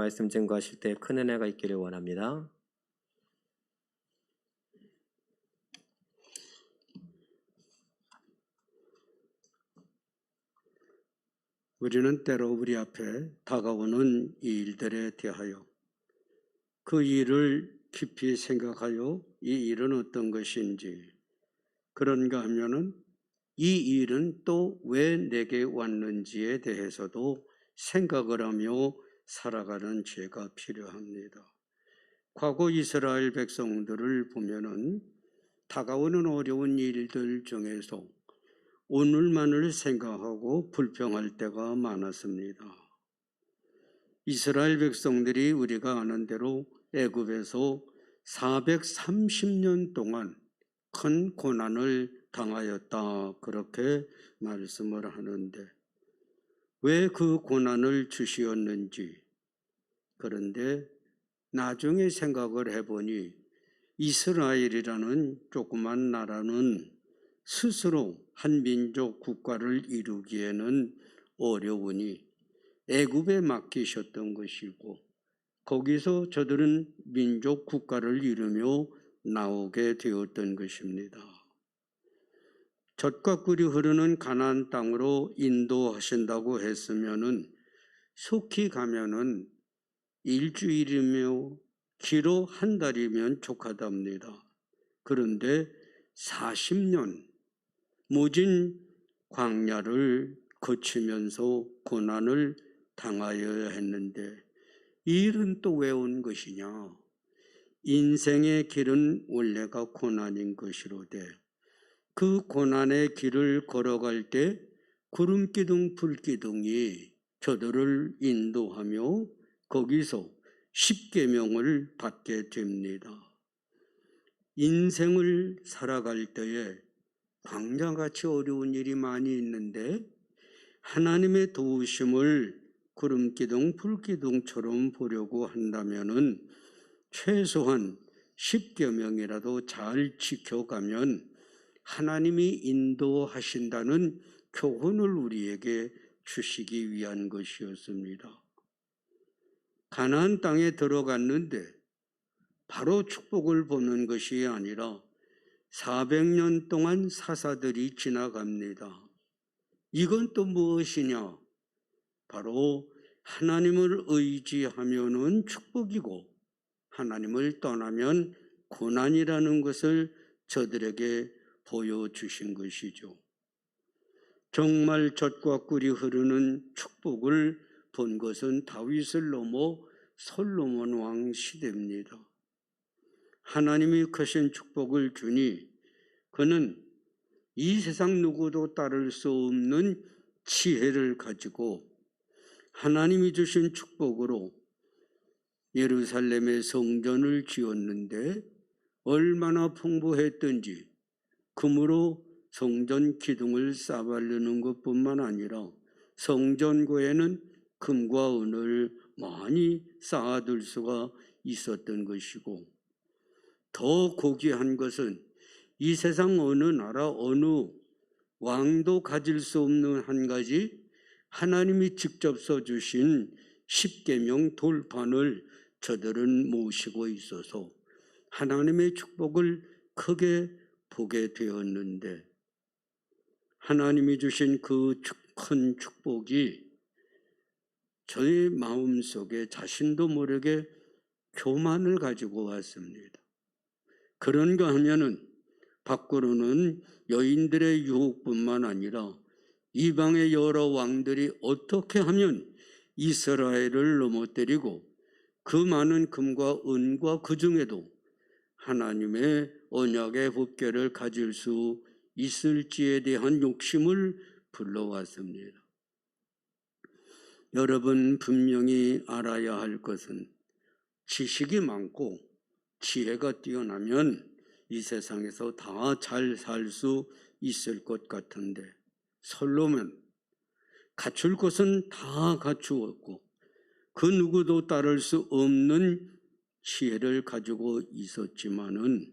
말씀 증거하실 때 큰 은혜가 있기를 원합니다. 우리는 때로 우리 앞에 다가오는 이 일들에 대하여 그 일을 깊이 생각하여 이 일은 어떤 것인지, 그런가 하면은 이 일은 또 왜 내게 왔는지에 대해서도 생각을 하며 살아가는 죄가 필요합니다. 과거 이스라엘 백성들을 보면은 다가오는 어려운 일들 중에서 오늘만을 생각하고 불평할 때가 많았습니다. 이스라엘 백성들이 우리가 아는 대로 애굽에서 430년 동안 큰 고난을 당하였다, 그렇게 말씀을 하는데 왜 그 고난을 주시었는지, 그런데 나중에 생각을 해보니 이스라엘이라는 조그만 나라는 스스로 한 민족 국가를 이루기에는 어려우니 애굽에 맡기셨던 것이고, 거기서 저들은 민족 국가를 이루며 나오게 되었던 것입니다. 젖과 꿀이 흐르는 가나안 땅으로 인도하신다고 했으면은 속히 가면은 일주일이며 길어 한 달이면 족하답니다. 그런데 40년 모진 광야를 거치면서 고난을 당하여야 했는데 이 일은 또 왜 온 것이냐? 인생의 길은 원래가 고난인 것이로되 그 고난의 길을 걸어갈 때 구름기둥 불기둥이 저들을 인도하며 거기서 십계명을 받게 됩니다. 인생을 살아갈 때에 광야같이 어려운 일이 많이 있는데 하나님의 도우심을 구름기둥 불기둥처럼 보려고 한다면은 최소한 십계명이라도 잘 지켜가면 하나님이 인도하신다는 교훈을 우리에게 주시기 위한 것이었습니다. 가나안 땅에 들어갔는데 바로 축복을 보는 것이 아니라 400년 동안 사사들이 지나갑니다. 이건 또 무엇이냐? 바로 하나님을 의지하면은 축복이고 하나님을 떠나면 고난이라는 것을 저들에게 보여주신 것이죠. 정말 젖과 꿀이 흐르는 축복을 본 것은 다윗을 넘어 솔로몬 왕 시대입니다. 하나님이 크신 축복을 주니 그는 이 세상 누구도 따를 수 없는 지혜를 가지고 하나님이 주신 축복으로 예루살렘의 성전을 지었는데 얼마나 풍부했던지 금으로 성전 기둥을 쌓아바르는 것뿐만 아니라 성전고에는 금과 은을 많이 쌓아둘 수가 있었던 것이고, 더 고귀한 것은 이 세상 어느 나라 어느 왕도 가질 수 없는 한 가지 하나님이 직접 써주신 십계명 돌판을 저들은 모시고 있어서 하나님의 축복을 크게 보게 되었는데, 하나님이 주신 그 큰 축복이 저의 마음속에 자신도 모르게 교만을 가지고 왔습니다. 그런가 하면은 밖으로는 여인들의 유혹뿐만 아니라 이방의 여러 왕들이 어떻게 하면 이스라엘을 넘어뜨리고 그 많은 금과 은과 그 중에도 하나님의 언약의 법궤를 가질 수 있을지에 대한 욕심을 불러왔습니다. 여러분 분명히 알아야 할 것은 지식이 많고 지혜가 뛰어나면 이 세상에서 다 잘 살 수 있을 것 같은데 솔로몬 갖출 것은 다 갖추었고 그 누구도 따를 수 없는 지혜를 가지고 있었지만은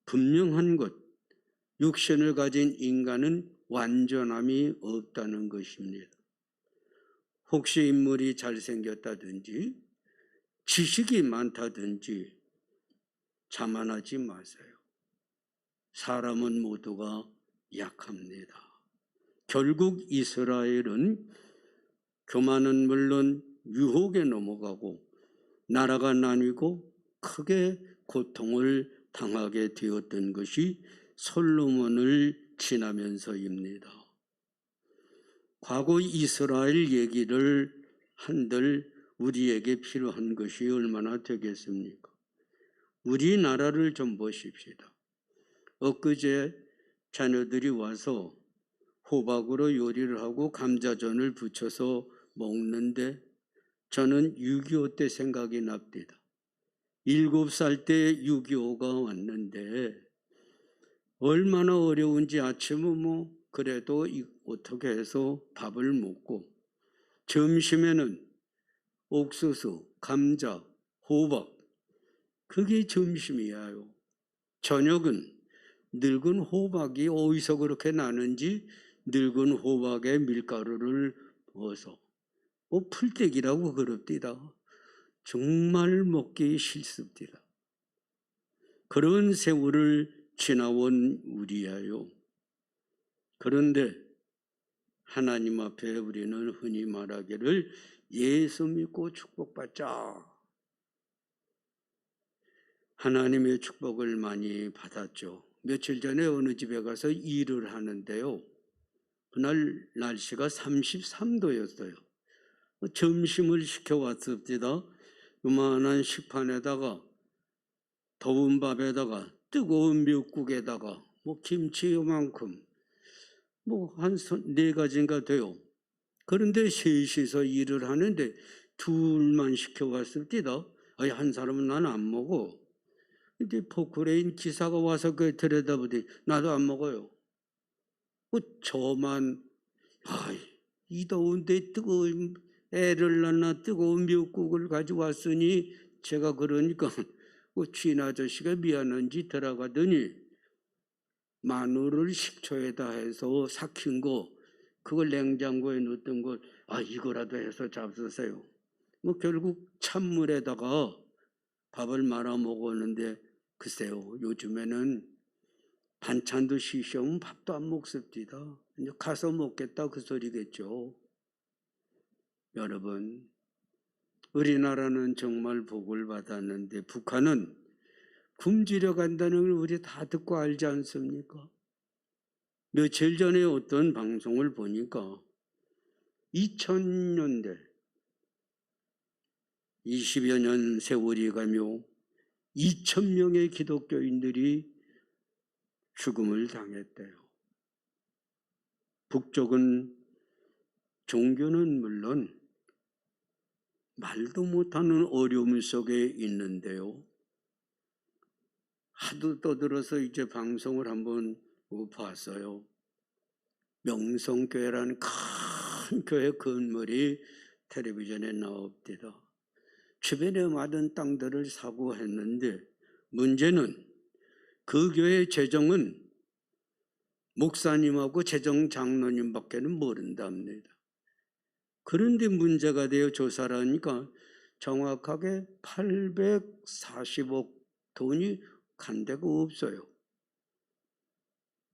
분명한 것, 육신을 가진 인간은 완전함이 없다는 것입니다. 혹시 인물이 잘생겼다든지 지식이 많다든지 자만하지 마세요. 사람은 모두가 약합니다. 결국 이스라엘은 교만은 물론 유혹에 넘어가고 나라가 나뉘고 크게 고통을 당하게 되었던 것이 솔로몬을 지나면서입니다. 과거 이스라엘 얘기를 한들 우리에게 필요한 것이 얼마나 되겠습니까? 우리나라를 좀 보십시다. 엊그제 자녀들이 와서 호박으로 요리를 하고 감자전을 부쳐서 먹는데 저는 6.25 때 생각이 납니다. 7살 때 6.25가 왔는데 얼마나 어려운지 아침은 그래도 어떻게 해서 밥을 먹고 점심에는 옥수수, 감자, 호박 그게 점심이에요. 저녁은 늙은 호박이 어디서 그렇게 나는지 늙은 호박에 밀가루를 부어서 풀떼기라고 그럽디다. 정말 먹기 싫습니다. 그런 세월을 지나온 우리예요. 그런데 하나님 앞에 우리는 흔히 말하기를 예수 믿고 축복받자. 하나님의 축복을 많이 받았죠. 며칠 전에 어느 집에 가서 일을 하는데요. 그날 날씨가 33도였어요. 점심을 시켜왔습니다. 요만한 식판에다가 더운 밥에다가 뜨거운 미역국에다가 김치 요만큼 한 4가지인가 돼요. 그런데 셋이서 일을 하는데 둘만 시켜왔습니다. 한 사람은 난 안 먹어. 근데 포크레인 기사가 와서 그 들여다보더니 나도 안 먹어요. 저만 이 더운데 뜨거운 애를 낳나 뜨거운 미역국을 가지고 왔으니 제가 그러니까 주인 아저씨가 미안한지 들어가더니 마늘을 식초에다 해서 삭힌 거 그걸 냉장고에 넣었던 걸 이거라도 해서 잡수세요. 결국 찬물에다가 밥을 말아 먹었는데 글쎄요, 요즘에는 반찬도 시시하면 밥도 안 먹습니다. 이제 가서 먹겠다 그 소리겠죠. 여러분, 우리나라는 정말 복을 받았는데 북한은 굶주려 간다는 걸 우리 다 듣고 알지 않습니까? 며칠 전에 어떤 방송을 보니까 2000년대 20여 년 세월이 가며 2,000명의 기독교인들이 죽음을 당했대요. 북쪽은 종교는 물론 말도 못하는 어려움 속에 있는데요. 하도 떠들어서 이제 방송을 한번 봤어요. 명성교회라는 큰 교회 건물이 텔레비전에 나옵니다. 주변에 많은 땅들을 사고 했는데 문제는 그 교회 재정은 목사님하고 재정 장로님밖에는 모른답니다. 그런데 문제가 되어 조사를 하니까 정확하게 840억 돈이 간 데가 없어요.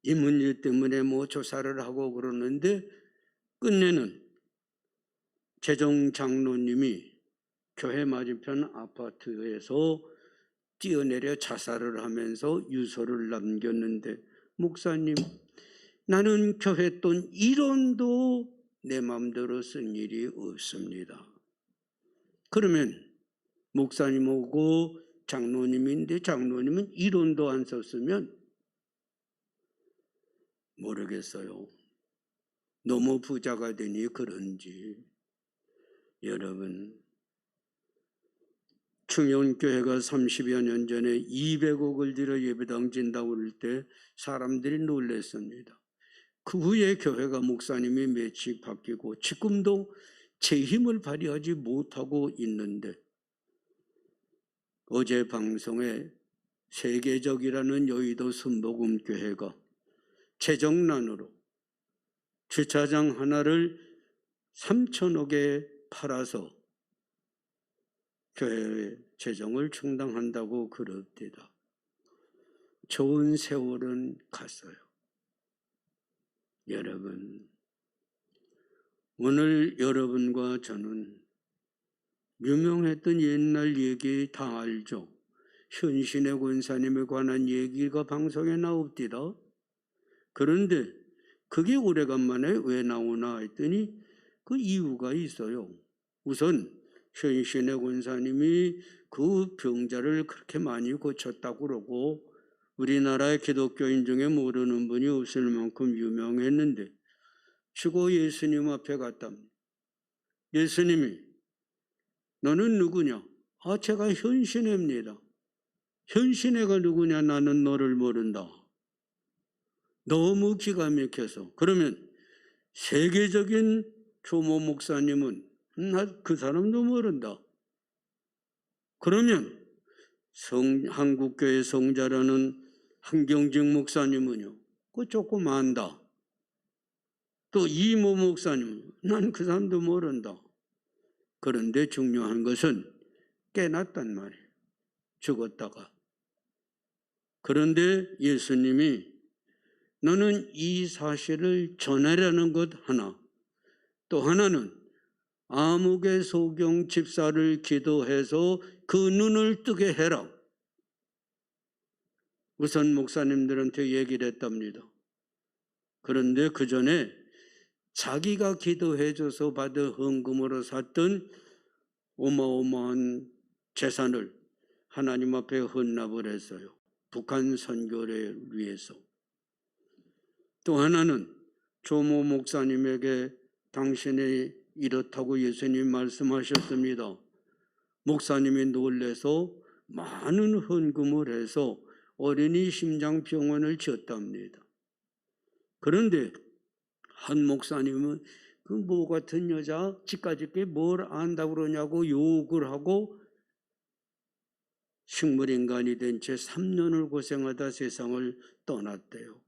이 문제 때문에 조사를 하고 그러는데 끝내는 재정 장로님이 교회 맞은편 아파트에서 뛰어내려 자살을 하면서 유서를 남겼는데 목사님, 나는 교회 돈 1원도 내 마음대로 쓴 일이 없습니다. 그러면 목사님하고 장로님인데 장로님은 1원도 안 썼으면 모르겠어요. 너무 부자가 되니 그런지. 여러분, 충영교회가 30여 년 전에 200억을 들여 예배당 진다고 할 때 사람들이 놀랐습니다. 그 후에 교회가 목사님이 몇씩 바뀌고 지금도 제 힘을 발휘하지 못하고 있는데 어제 방송에 세계적이라는 여의도 순복음교회가 재정난으로 주차장 하나를 3천억에 팔아서 교회 재정을 충당한다고 그럽니다. 좋은 세월은 갔어요. 여러분, 오늘 여러분과 저는 유명했던 옛날 얘기 다 알죠. 현신의 권사님에 관한 얘기가 방송에 나옵니다. 그런데 그게 오래간만에 왜 나오나 했더니 그 이유가 있어요. 우선 현신의 권사님이 그 병자를 그렇게 많이 고쳤다고 그러고 우리나라의 기독교인 중에 모르는 분이 없을 만큼 유명했는데 죽어 예수님 앞에 갔답니다. 예수님이 너는 누구냐? 제가 현신애입니다. 현신애가 누구냐? 나는 너를 모른다. 너무 기가 막혀서. 그러면 세계적인 조모 목사님은 그 사람도 모른다. 그러면 한국교회 성자라는 한경직 목사님은요, 그 조금 안다. 또 이모 목사님은 난 그 사람도 모른다. 그런데 중요한 것은 깨났단 말이에요. 죽었다가. 그런데 예수님이 너는 이 사실을 전하려는 것 하나, 또 하나는 아무개 소경 집사를 기도해서 그 눈을 뜨게 해라. 우선 목사님들한테 얘기를 했답니다. 그런데 그 전에 자기가 기도해줘서 받은 헌금으로 샀던 어마어마한 재산을 하나님 앞에 헌납을 했어요. 북한 선교를 위해서. 또 하나는 조모 목사님에게 당신이 이렇다고 예수님 말씀하셨습니다. 목사님이 놀래서 많은 헌금을 해서 어린이 심장병원을 지었답니다. 그런데 한 목사님은 그 뭐 같은 여자 집까짓게 뭘 안다고 그러냐고 욕을 하고 식물인간이 된 채 3년을 고생하다 세상을 떠났대요.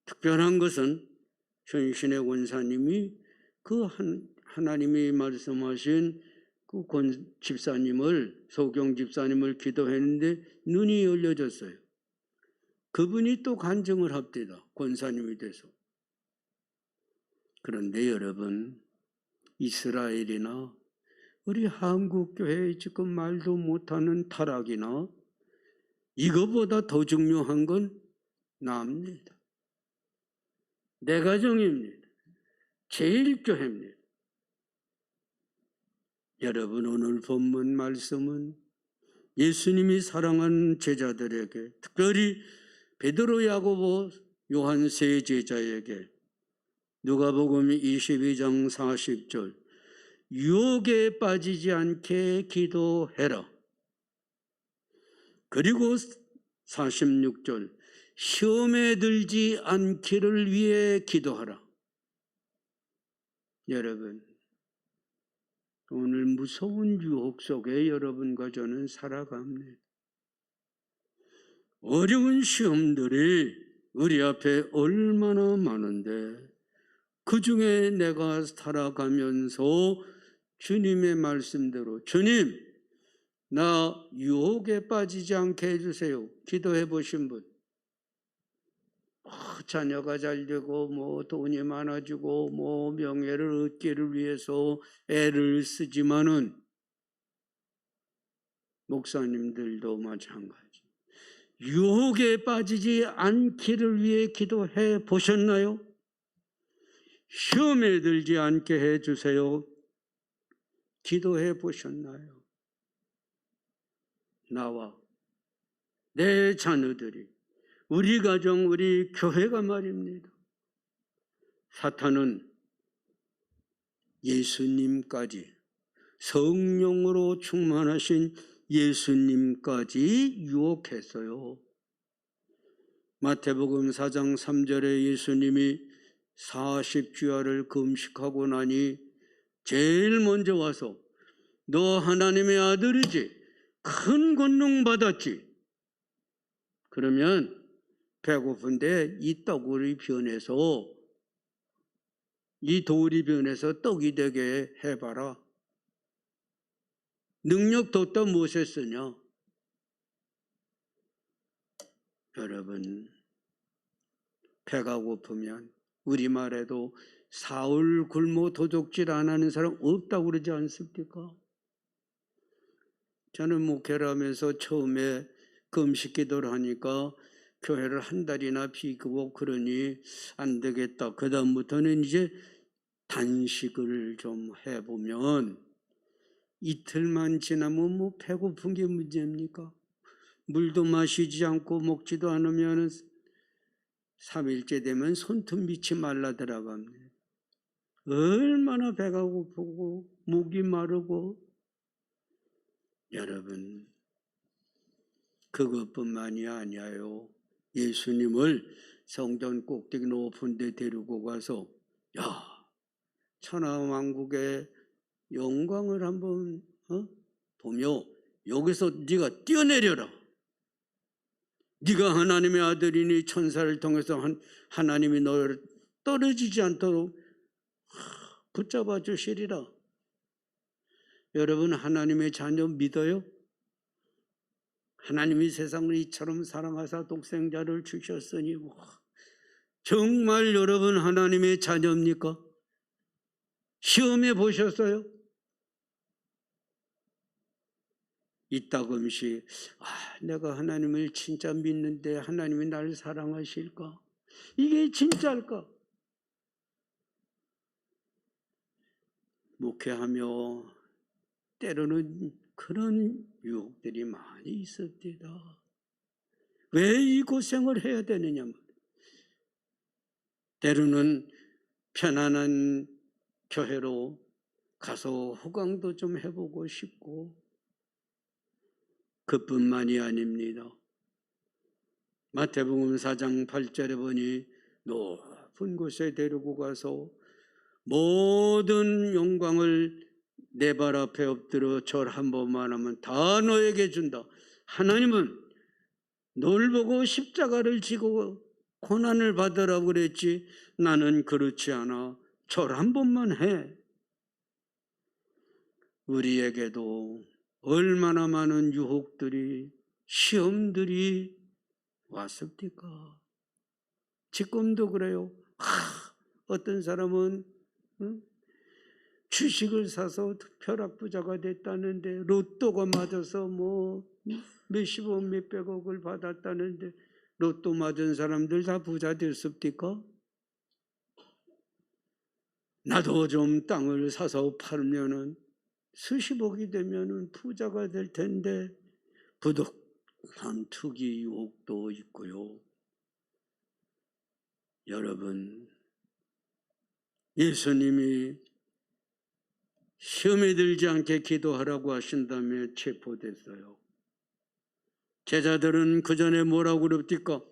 특별한 것은 현신의 권사님이 그 하나님이 말씀하신 그 집사님을, 소경 집사님을 기도했는데 눈이 열려졌어요. 그분이 또 간증을 합니다. 권사님이 돼서. 그런데 여러분, 이스라엘이나 우리 한국교회에 지금 말도 못하는 타락이나 이거보다 더 중요한 건 나입니다. 내 가정입니다. 제1교회입니다. 여러분, 오늘 본문 말씀은 예수님이 사랑하는 제자들에게, 특별히 베드로, 야고보, 요한 세 제자에게 누가복음 22장 40절 유혹에 빠지지 않게 기도해라. 그리고 46절 시험에 들지 않기를 위해 기도하라. 여러분, 오늘 무서운 유혹 속에 여러분과 저는 살아갑니다. 어려운 시험들이 우리 앞에 얼마나 많은데 그 중에 내가 살아가면서 주님의 말씀대로 주님, 나 유혹에 빠지지 않게 해주세요. 기도해 보신 분. 자녀가 잘 되고 뭐 돈이 많아지고 뭐 명예를 얻기를 위해서 애를 쓰지만은 목사님들도 마찬가지. 유혹에 빠지지 않기를 위해 기도해 보셨나요? 시험에 들지 않게 해주세요. 기도해 보셨나요? 나와 내 자녀들이, 우리 가정, 우리 교회가 말입니다. 사탄은 예수님까지, 성령으로 충만하신 예수님까지 유혹했어요. 마태복음 4장 3절에 예수님이 40주야를 금식하고 나니 제일 먼저 와서 너 하나님의 아들이지, 큰 권능 받았지. 그러면 배고픈데 이 떡이 변해서, 이 돌이 변해서 떡이 되게 해봐라. 능력 뒀다 무엇에 쓰냐? 여러분, 배가 고프면 우리말에도 사울 굶어 도둑질 안 하는 사람 없다고 그러지 않습니까? 저는 목회를 하면서 처음에 금식 기도를 하니까 교회를 한 달이나 비우고 그러니 안 되겠다. 그 다음부터는 이제 단식을 좀 해보면 이틀만 지나면 뭐 배고픈 게 문제입니까? 물도 마시지 않고 먹지도 않으면 3일째 되면 손톱 밑이 말라 들어갑니다. 얼마나 배가 고프고 목이 마르고. 여러분, 그것뿐만이 아니에요. 예수님을 성전 꼭대기 높은 데 데리고 가서 야, 천하왕국의 영광을 한번 보며 여기서 네가 뛰어내려라. 네가 하나님의 아들이니 천사를 통해서 하나님이 너를 떨어지지 않도록 붙잡아 주시리라. 여러분, 하나님의 자녀 믿어요? 하나님이 세상을 이처럼 사랑하사 독생자를 주셨으니 정말 여러분 하나님의 자녀입니까? 시험해 보셨어요? 이따금씩 내가 하나님을 진짜 믿는데 하나님이 나를 사랑하실까? 이게 진짜일까? 목회하며 때로는 그런 유혹들이 많이 있습니다. 왜 이 고생을 해야 되느냐? 때로는 편안한 교회로 가서 호강도 좀 해보고 싶고, 그뿐만이 아닙니다. 마태복음 4장 8절에 보니 높은 곳에 데리고 가서 모든 영광을 내 발 앞에 엎드려 절 한 번만 하면 다 너에게 준다. 하나님은 널 보고 십자가를 지고 고난을 받으라고 그랬지 나는 그렇지 않아. 절 한 번만 해. 우리에게도 얼마나 많은 유혹들이, 시험들이 왔습니까? 지금도 그래요. 어떤 사람은 주식을 사서 벼락부자가 됐다는데, 로또가 맞아서 뭐 몇십억 몇백억을 받았다는데, 로또 맞은 사람들 다 부자 됐습니까? 나도 좀 땅을 사서 팔면은 수십억이 되면은 부자가 될 텐데, 부득한 투기 유혹도 있고요. 여러분, 예수님이 시험에 들지 않게 기도하라고 하신 다음에 체포됐어요. 제자들은 그 전에 뭐라고 그럽니까?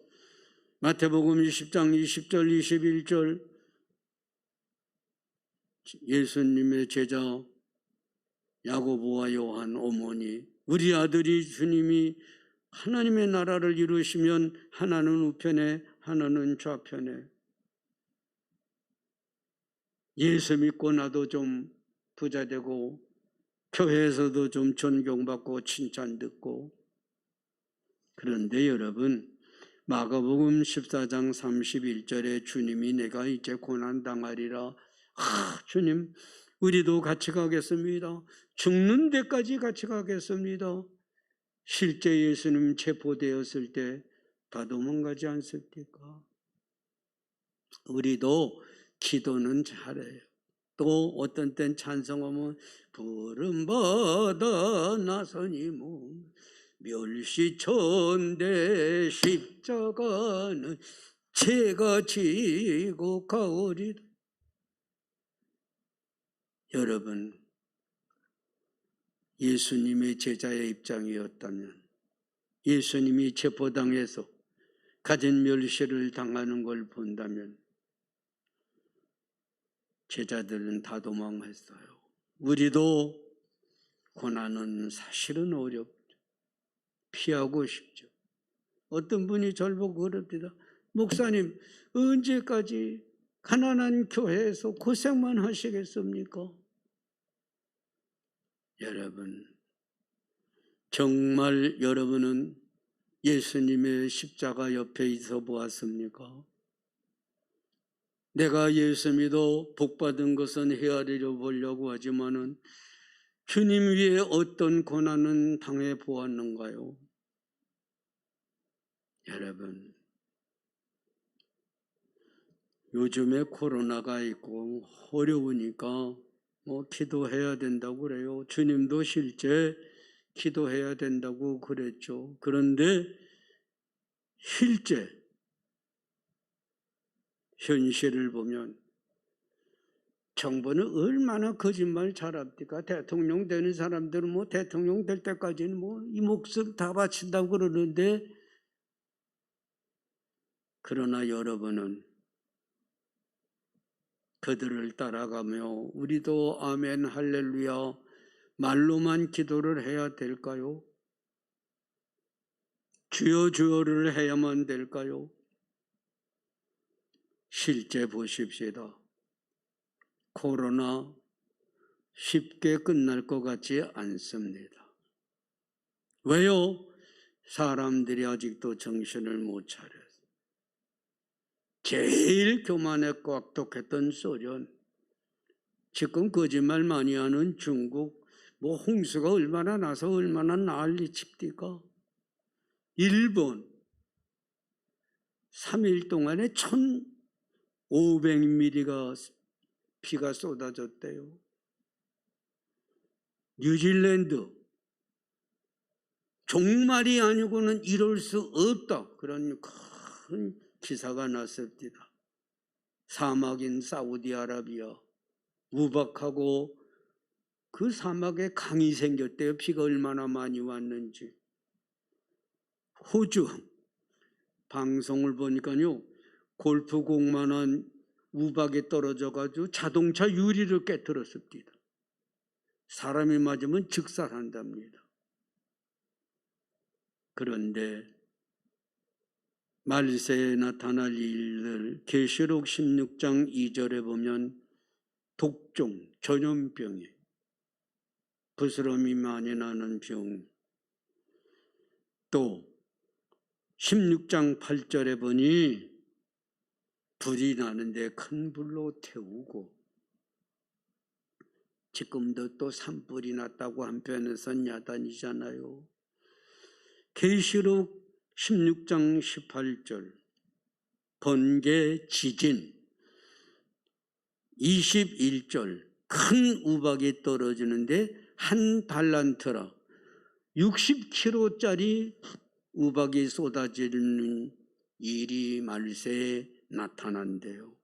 마태복음 20장 20절 21절 예수님의 제자 야고보와 요한 어머니, 우리 아들이 주님이 하나님의 나라를 이루시면 하나는 우편에 하나는 좌편에, 예수 믿고 나도 좀 부자 되고 교회에서도 좀 존경받고 칭찬 듣고. 그런데 여러분, 마가복음 14장 31절에 주님이 내가 이제 고난 당하리라. 주님, 우리도 같이 가겠습니다. 죽는 데까지 같이 가겠습니다. 실제 예수님 체포되었을 때 다 도망가지 않습니까? 우리도 기도는 잘해요. 또 어떤 땐 찬송하면 부름받아 나서니 멸시천대 십자가는 제가 지고 가오리라. 여러분, 예수님의 제자의 입장이었다면, 예수님이 체포당해서 가진 멸시를 당하는 걸 본다면 제자들은 다 도망했어요. 우리도 고난은 사실은 어렵죠. 피하고 싶죠. 어떤 분이 저를 보고 그럽니다. 목사님, 언제까지 가난한 교회에서 고생만 하시겠습니까? 여러분, 정말 여러분은 예수님의 십자가 옆에 있어 보았습니까? 내가 예수 믿어 복받은 것은 헤아리려 보려고 하지만은 주님 위에 어떤 고난은 당해 보았는가요? 여러분, 요즘에 코로나가 있고 어려우니까 기도해야 된다고 그래요. 주님도 실제 기도해야 된다고 그랬죠. 그런데 실제 현실을 보면 정부는 얼마나 거짓말 잘합니까? 대통령 되는 사람들은 대통령 될 때까지는 이 목숨 다 바친다고 그러는데, 그러나 여러분은 그들을 따라가며 우리도 아멘 할렐루야 말로만 기도를 해야 될까요? 주여 주여를 해야만 될까요? 실제 보십시다. 코로나 쉽게 끝날 것 같지 않습니다. 왜요? 사람들이 아직도 정신을 못 차려서. 제일 교만했고 악독했던 소련, 지금 거짓말 많이 하는 중국, 홍수가 얼마나 나서 얼마나 난리 칩니까? 일본 3일 동안에 1,500mm가 비가 쏟아졌대요. 뉴질랜드 종말이 아니고는 이럴 수 없다, 그런 큰 기사가 났습니다. 사막인 사우디아라비아 우박하고 그 사막에 강이 생겼대요. 비가 얼마나 많이 왔는지. 호주 방송을 보니까요, 골프공만한 우박이 떨어져가지고 자동차 유리를 깨뜨렸습니다. 사람이 맞으면 즉살한답니다. 그런데 말세에 나타날 일들, 계시록 16장 2절에 보면 독종, 전염병이, 부스럼이 많이 나는 병, 또 16장 8절에 보니 불이 나는데 큰 불로 태우고, 지금도 또 산불이 났다고 한편에선 야단이잖아요. 계시록 16장 18절 번개 지진, 21절 큰 우박이 떨어지는데 한 달란트라 60kg짜리 우박이 쏟아지는 일이 말세에 나타난대요.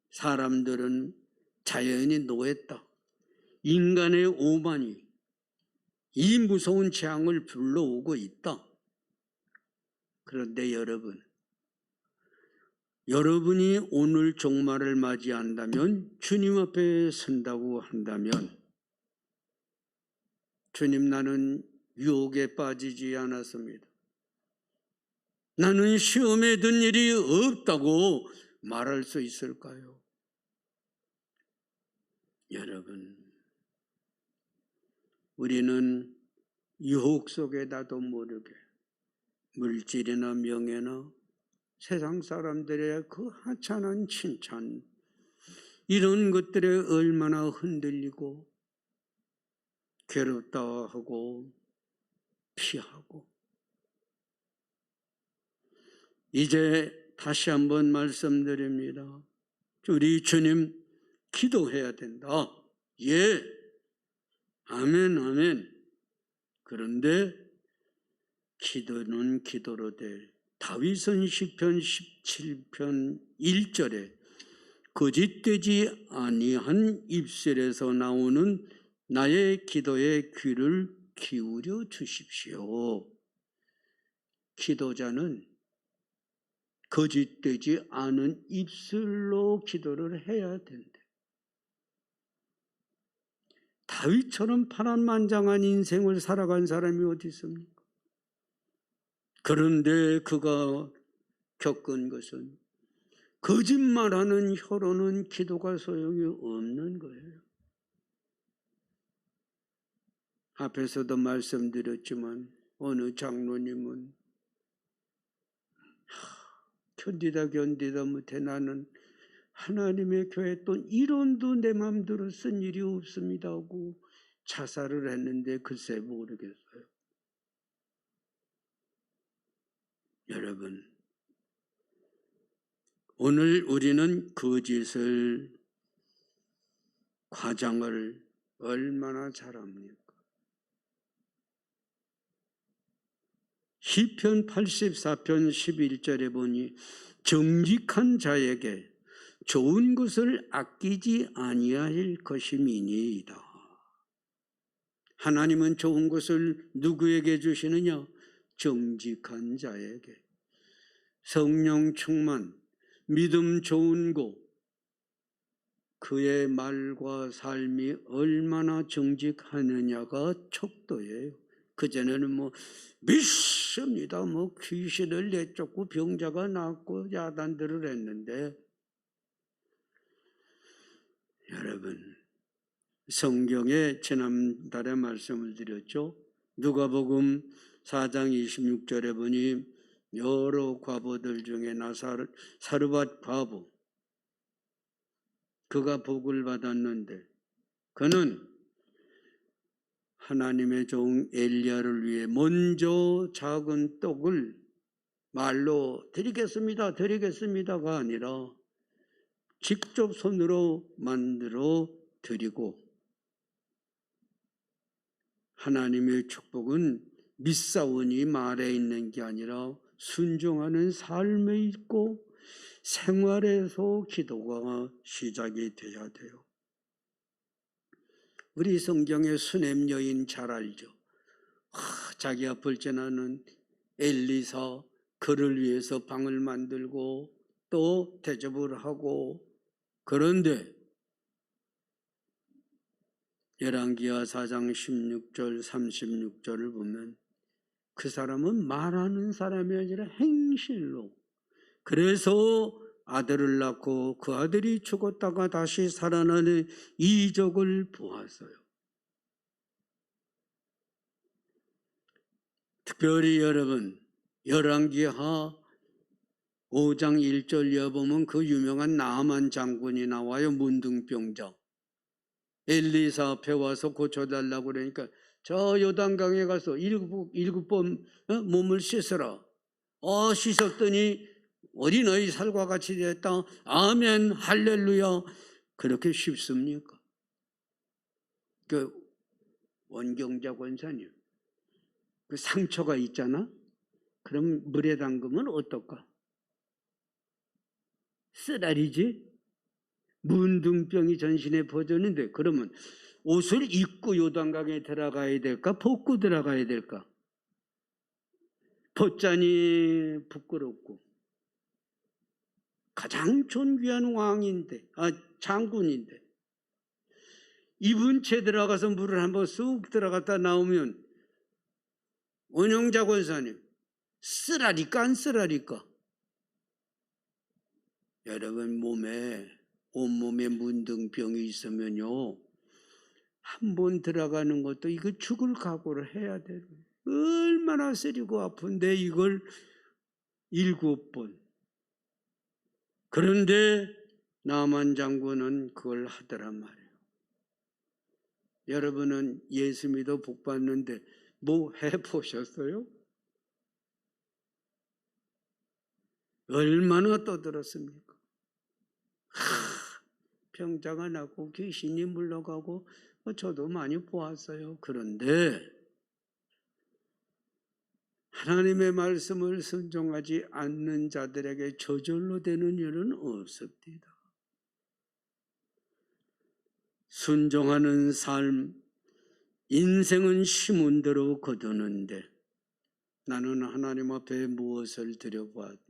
사람들은 자연이 노했다, 인간의 오만이 이 무서운 재앙을 불러오고 있다. 그런데 여러분이 오늘 종말을 맞이한다면, 주님 앞에 선다고 한다면, 주님, 나는 유혹에 빠지지 않았습니다, 나는 시험에 든 일이 없다고 말할 수 있을까요? 여러분, 우리는 유혹 속에 나도 모르게 물질이나 명예나 세상 사람들의 그 하찮은 칭찬, 이런 것들에 얼마나 흔들리고 괴롭다 하고 피하고. 이제 다시 한번 말씀드립니다. 우리 주님 기도해야 된다. 예, 아멘, 아멘. 그런데 기도는 기도로 돼. 다윗은 시편 17편 1절에 거짓되지 아니한 입술에서 나오는 나의 기도에 귀를 기울여 주십시오. 기도자는 거짓되지 않은 입술로 기도를 해야 된대. 다윗처럼 파란만장한 인생을 살아간 사람이 어디 있습니까? 그런데 그가 겪은 것은 거짓말하는 혀로는 기도가 소용이 없는 거예요. 앞에서도 말씀드렸지만 어느 장로님은 견디다 못해 나는 하나님의 교회 또 1원도 내 마음대로 쓴 일이 없습니다 하고 자살을 했는데 글쎄 모르겠어요. 여러분, 오늘 우리는 거짓을, 과장을 얼마나 잘합니까? 시편 84편 11절에 보니 정직한 자에게 좋은 것을 아끼지 아니할 것임이니이다. 하나님은 좋은 것을 누구에게 주시느냐? 정직한 자에게. 성령 충만, 믿음 좋은 곳, 그의 말과 삶이 얼마나 정직하느냐가 척도예요. 그전에는 믿습니다. 귀신을 내쫓고 병자가 낫고 야단들을 했는데, 여러분, 성경에 지난달에 말씀을 드렸죠. 누가복음 4장 26절에 보니 여러 과부들 중에 사르밧 과부, 그가 복을 받았는데 그는 하나님의 종 엘리야를 위해 먼저 작은 떡을 말로 드리겠습니다가 아니라 직접 손으로 만들어 드리고, 하나님의 축복은 믿사오니 말에 있는 게 아니라 순종하는 삶에 있고 생활에서 기도가 시작이 돼야 돼요. 우리 성경의 수냄 여인 잘 알죠. 자기 아플 때는 엘리사 그를 위해서 방을 만들고 또 대접을 하고, 그런데 열왕기하 4장 16절 36절을 보면 그 사람은 말하는 사람이 아니라 행실로, 그래서 아들을 낳고 그 아들이 죽었다가 다시 살아나는 이적을 보았어요. 특별히 여러분, 열왕기하 5장 1절에 보면 그 유명한 나아만 장군이 나와요. 문둥병자. 엘리사 앞에 와서 고쳐달라고 그러니까 저 요단강에 가서 일곱 번 몸을 씻어라. 씻었더니 어린아이 살과 같이 됐다. 아멘 할렐루야. 그렇게 쉽습니까? 그 원경자 권사님, 그 상처가 있잖아. 그럼 물에 담그면 어떨까? 쓰라리지? 문둥병이 전신에 퍼졌는데 그러면 옷을 입고 요단강에 들어가야 될까? 벗고 들어가야 될까? 벗자니 부끄럽고, 가장 존귀한 왕인데, 장군인데 입은 채 들어가서 물을 한번 쑥 들어갔다 나오면 원영자 권사님, 쓰라리까 안 쓰라리까? 여러분, 온몸에 문둥병이 있으면요, 한 번 들어가는 것도 이거 죽을 각오를 해야 돼요. 얼마나 쓰리고 아픈데 이걸 7번. 그런데 나만 장군은 그걸 하더란 말이에요. 여러분은 예수 믿어 복 받는데 뭐 해보셨어요? 얼마나 떠들었습니까? 병자가 나고 귀신이 물러가고 저도 많이 보았어요. 그런데 하나님의 말씀을 순종하지 않는 자들에게 저절로 되는 일은 없습니다. 순종하는 삶, 인생은 심은 대로 거두는데 나는 하나님 앞에 무엇을 드려보았나?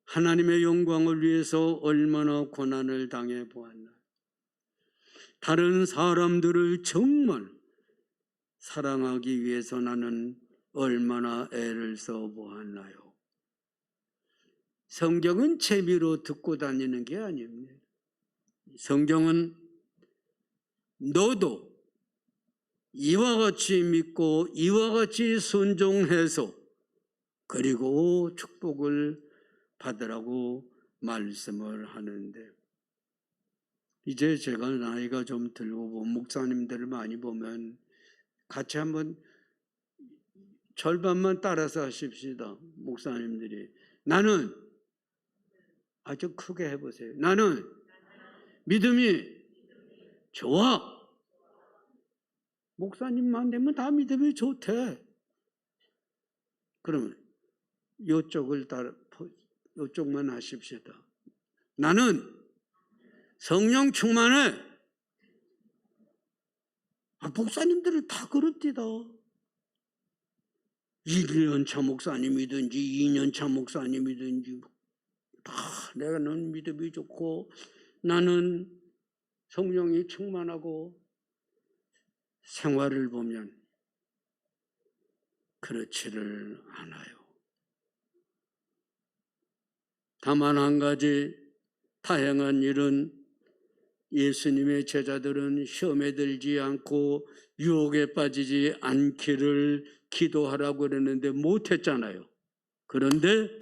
하나님의 영광을 위해서 얼마나 고난을 당해 보았나? 다른 사람들을 정말 사랑하기 위해서 나는 얼마나 애를 써 보았나요? 성경은 재미로 듣고 다니는 게 아닙니다. 성경은 너도 이와 같이 믿고 이와 같이 순종해서 그리고 축복을 받으라고 말씀을 하는데, 이제 제가 나이가 좀 들고 목사님들을 많이 보면 같이 한번 절반만 따라서 하십시다. 목사님들이 나는, 아주 크게 해보세요. 나는 믿음이 좋아. 목사님만 되면 다 믿음이 좋대. 그러면 요쪽만 하십시다. 나는 성령 충만해. 목사님들은 다 그렇디다. 1년차 목사님이든지 2년차 목사님이든지 다 나는 믿음이 좋고 나는 성령이 충만하고, 생활을 보면 그렇지를 않아요. 다만 한 가지 다행한 일은 예수님의 제자들은 시험에 들지 않고 유혹에 빠지지 않기를 기도하라고 그러는데 못했잖아요. 그런데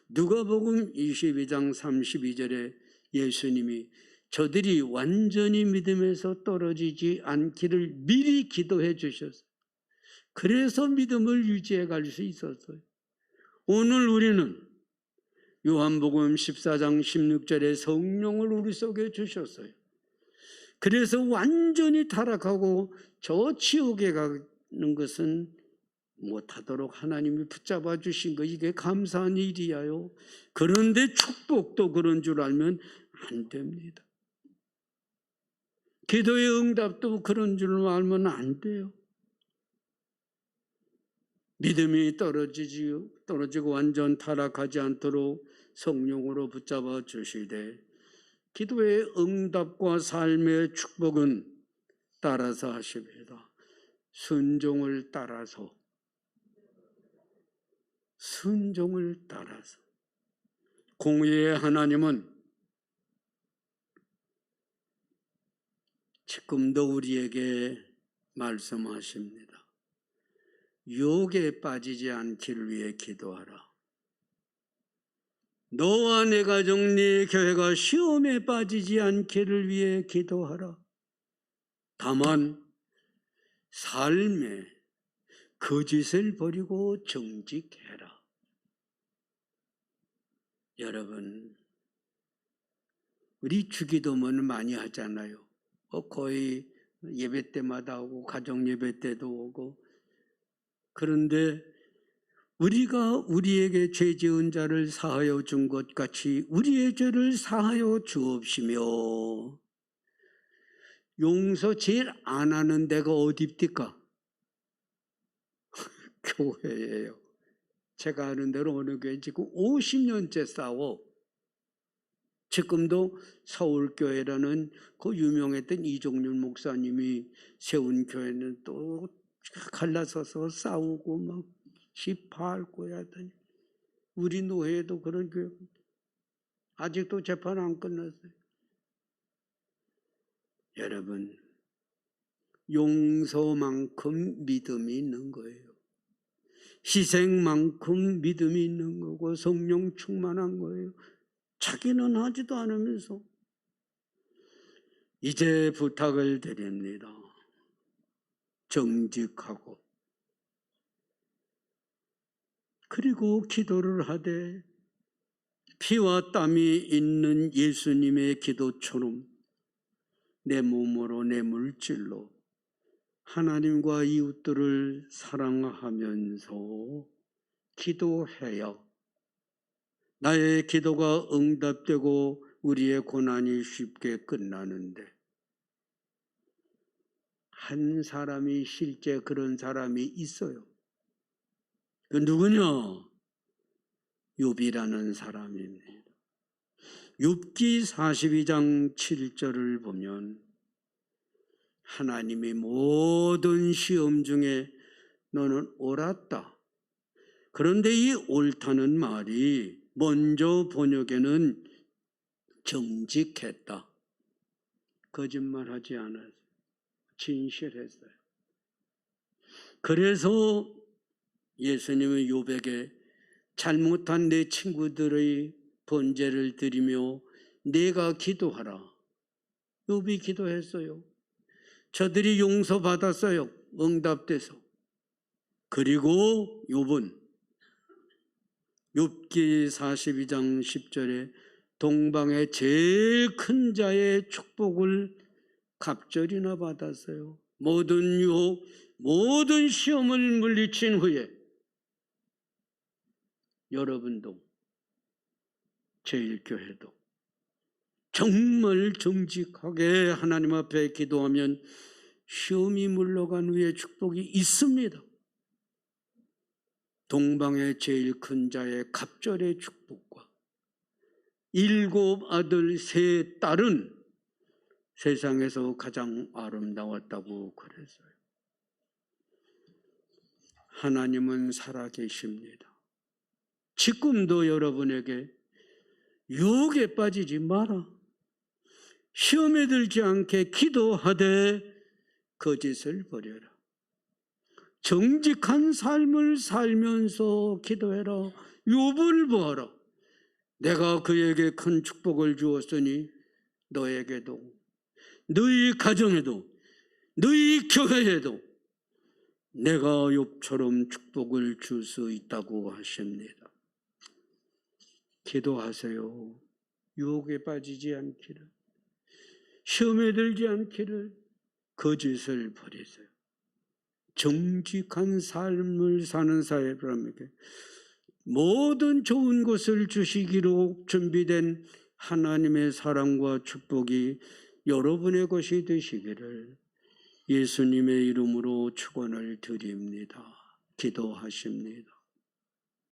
누가복음 22장 32절에 예수님이 저들이 완전히 믿음에서 떨어지지 않기를 미리 기도해 주셨어요. 그래서 믿음을 유지해 갈 수 있었어요. 오늘 우리는 요한복음 14장 16절에 성령을 우리 속에 주셨어요. 그래서 완전히 타락하고 저 지옥에 가는 것은 못하도록 하나님이 붙잡아 주신 거, 이게 감사한 일이야요. 그런데 축복도 그런 줄 알면 안 됩니다. 기도의 응답도 그런 줄 알면 안 돼요. 믿음이 떨어지고 완전 타락하지 않도록 성령으로 붙잡아 주시되, 기도의 응답과 삶의 축복은 따라서 하십니다. 순종을 따라서. 공의의 하나님은 지금도 우리에게 말씀하십니다. 유혹에 빠지지 않기를 위해 기도하라. 너와 내 가족, 네 교회가 시험에 빠지지 않기를 위해 기도하라. 다만 삶에 거짓을 버리고 정직해라. 여러분, 우리 주기도문을 많이 하잖아요. 거의 예배 때마다 오고 가정 예배 때도 오고. 그런데 우리가 우리에게 죄 지은 자를 사하여 준 것 같이 우리의 죄를 사하여 주옵시며. 용서 제일 안 하는 데가 어디입니까? 교회예요. 제가 아는 대로 어느 교회 지금 50년째 싸워. 지금도 서울교회라는 그 유명했던 이종률 목사님이 세운 교회는 또 갈라서서 싸우고 막 집파할고 하더니, 우리 노회에도 그런 교회 아직도 재판 안 끝났어요. 여러분, 용서만큼 믿음이 있는 거예요. 희생만큼 믿음이 있는 거고 성령 충만한 거예요. 자기는 하지도 않으면서. 이제 부탁을 드립니다. 정직하고 그리고 기도를 하되 피와 땀이 있는 예수님의 기도처럼 내 몸으로, 내 물질로 하나님과 이웃들을 사랑하면서 기도해야 나의 기도가 응답되고 우리의 고난이 쉽게 끝나는데, 한 사람이 실제 그런 사람이 있어요. 그 누구냐? 욥이라는 사람입니다. 욥기 42장 7절을 보면 하나님이 모든 시험 중에 너는 옳았다. 그런데 이 옳다는 말이 먼저 번역에는 정직했다. 거짓말하지 않았어요. 진실했어요. 그래서 예수님은 욥에게 잘못한 내 친구들의 번제를 드리며 내가 기도하라. 욥이 기도했어요. 저들이 용서받았어요. 응답돼서. 그리고 욥은 욥기 42장 10절에 동방의 제일 큰 자의 축복을 갑절이나 받았어요. 모든 유혹, 모든 시험을 물리친 후에 여러분도 제일교회도 정말 정직하게 하나님 앞에 기도하면 시험이 물러간 후에 축복이 있습니다. 동방의 제일 큰 자의 갑절의 축복과 7 아들 3 딸은 세상에서 가장 아름다웠다고 그랬어요. 하나님은 살아계십니다. 지금도 여러분에게 유혹에 빠지지 마라. 시험에 들지 않게 기도하되 거짓을 버려라. 정직한 삶을 살면서 기도해라. 욥을 보아라. 내가 그에게 큰 축복을 주었으니 너에게도, 너희 가정에도, 너희 교회에도 내가 욥처럼 축복을 줄 수 있다고 하십니다. 기도하세요. 유혹에 빠지지 않기를, 시험에 들지 않기를, 거짓을 버리세요. 정직한 삶을 사는 사람에게 모든 좋은 것을 주시기로 준비된 하나님의 사랑과 축복이 여러분의 것이 되시기를 예수님의 이름으로 축원을 드립니다. 기도하십니다.